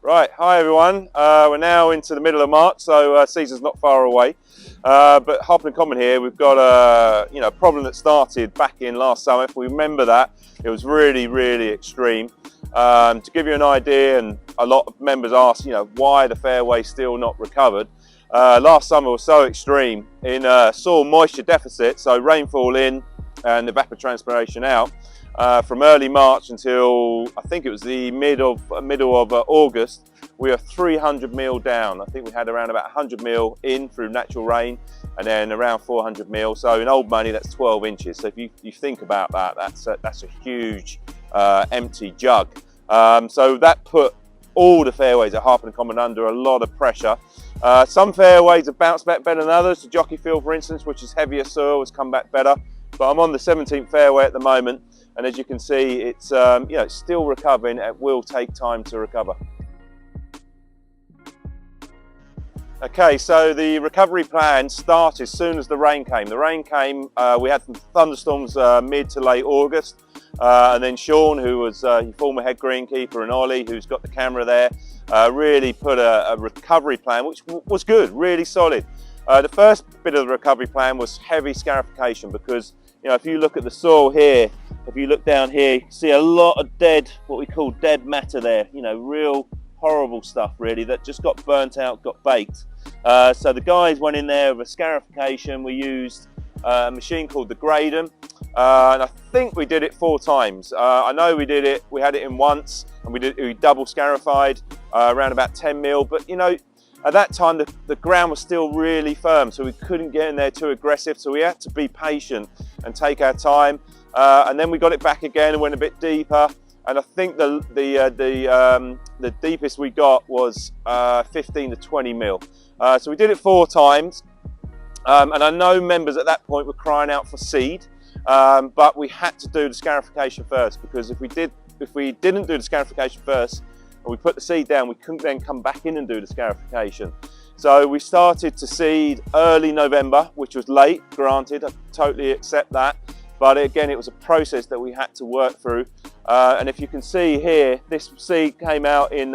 Right, hi everyone. We're now into the middle of March, so season's not far away. But Harpenden Common here, we've got a problem that started back in last summer. If we remember that, it was really extreme. To give you an idea, and a lot of members ask, why the fairway's still not recovered. Last summer was so extreme in soil moisture deficit, so rainfall in and evapotranspiration out. From early March until I think it was the middle of August, we are 300 mil down. I think we had around about 100 mil in through natural rain, and then around 400 mil. So in old money, that's 12 inches. So if you think about that, that's a huge empty jug. So that put all the fairways at Harpenden Common under a lot of pressure. Some fairways have bounced back better than others. The Jockey Field, for instance, which is heavier soil, has come back better. But I'm on the 17th fairway at the moment. And as you can see, it's it's still recovering. It will take time to recover. Okay, so the recovery plan started as soon as the rain came. The rain came, we had some thunderstorms mid to late August. And then Sean, who was former head greenkeeper, and Ollie, who's got the camera there, really put a recovery plan, which was good, really solid. The first bit of the recovery plan was heavy scarification, because if you look at the soil here, if you look down here, you can see a lot of what we call dead matter there, real horrible stuff really, that just got burnt out, got baked. So the guys went in there with a scarification. We used a machine called the Graydon, and I think we did it 4 times. I know we had it in once, and we double scarified around about 10 mil, but at that time the ground was still really firm, so we couldn't get in there too aggressive, so we had to be patient and take our time. And then we got it back again and went a bit deeper, and I think the deepest we got was 15 to 20 mil. So we did it 4 times, and I know members at that point were crying out for seed, but we had to do the scarification first, because if we didn't do the scarification first and we put the seed down, we couldn't then come back in and do the scarification. So we started to seed early November, which was late, granted, I totally accept that. But again, it was a process that we had to work through. And if you can see here, this seed came out in,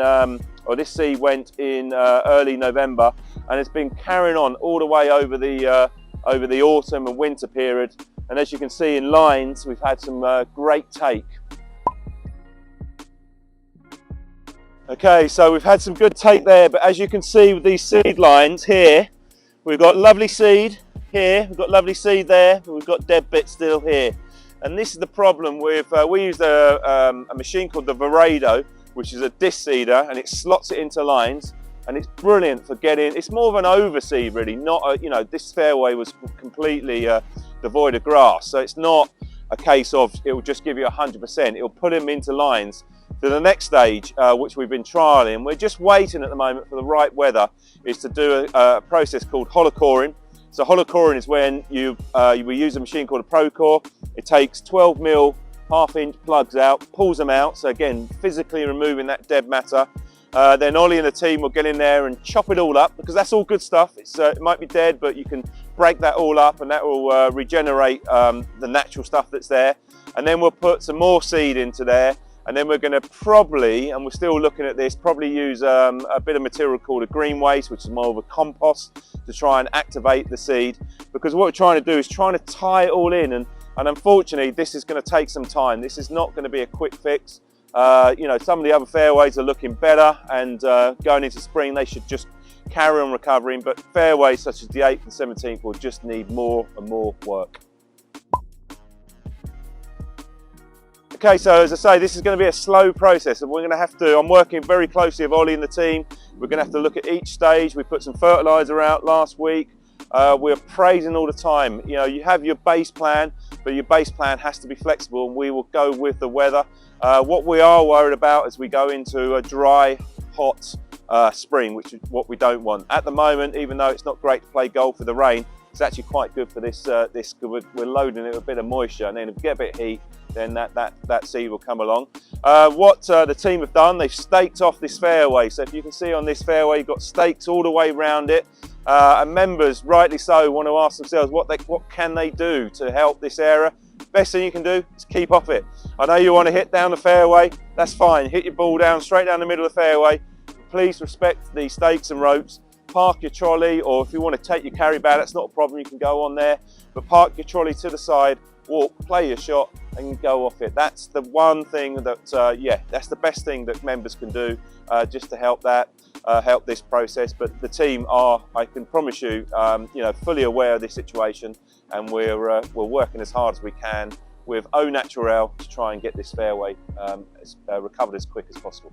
this seed went in early November, and it's been carrying on all the way over the autumn and winter period. And as you can see in lines, we've had some great take. Okay, so we've had some good take there, but as you can see with these seed lines here, we've got lovely seed here, we've got lovely seed there, but we've got dead bits still here. And this is the problem with, we used a machine called the Varado, which is a disc seeder, and it slots it into lines, and it's brilliant for getting, it's more of an overseed really, not a, this fairway was completely devoid of grass, so it's not a case of it will just give you 100%, it'll put them into lines. So the next stage, which we've been trialling, we're just waiting at the moment for the right weather, is to do a process called hollow coring. So hollow coring is when we use a machine called a Pro Core. It takes 12 mil half-inch plugs out, pulls them out. So again, physically removing that dead matter. Then Ollie and the team will get in there and chop it all up, because that's all good stuff. It might be dead, but you can break that all up, and that will regenerate the natural stuff that's there. And then we'll put some more seed into there. And then we're going to probably, and we're still looking at this, probably use a bit of material called a green waste, which is more of a compost, to try and activate the seed. Because what we're trying to do is trying to tie it all in, and unfortunately this is going to take some time. This is not going to be a quick fix. Some of the other fairways are looking better, and going into spring they should just carry on recovering, but fairways such as the 8th and 17th will just need more and more work. Okay, so as I say, this is going to be a slow process, and we're going to have to, I'm working very closely with Ollie and the team. We're going to have to look at each stage. We put some fertiliser out last week. We're praising all the time. You have your base plan, but your base plan has to be flexible, and we will go with the weather. What we are worried about as we go into a dry, hot spring, which is what we don't want. At the moment, even though it's not great to play golf with the rain, it's actually quite good for this. We're loading it with a bit of moisture, and then if we get a bit of heat, then that seed will come along. What the team have done, they've staked off this fairway. So if you can see on this fairway, you've got stakes all the way around it. And members, rightly so, want to ask themselves what can they do to help this area. Best thing you can do is keep off it. I know you want to hit down the fairway, that's fine. Hit your ball down, straight down the middle of the fairway. Please respect the stakes and ropes. Park your trolley, or if you want to take your carry bag, that's not a problem, you can go on there. But park your trolley to the side, walk, play your shot, and go off it. That's the one thing that, yeah, that's the best thing that members can do just to help help this process. But the team are, I can promise you, you know, fully aware of this situation, and we're working as hard as we can with au naturel to try and get this fairway recovered as quick as possible.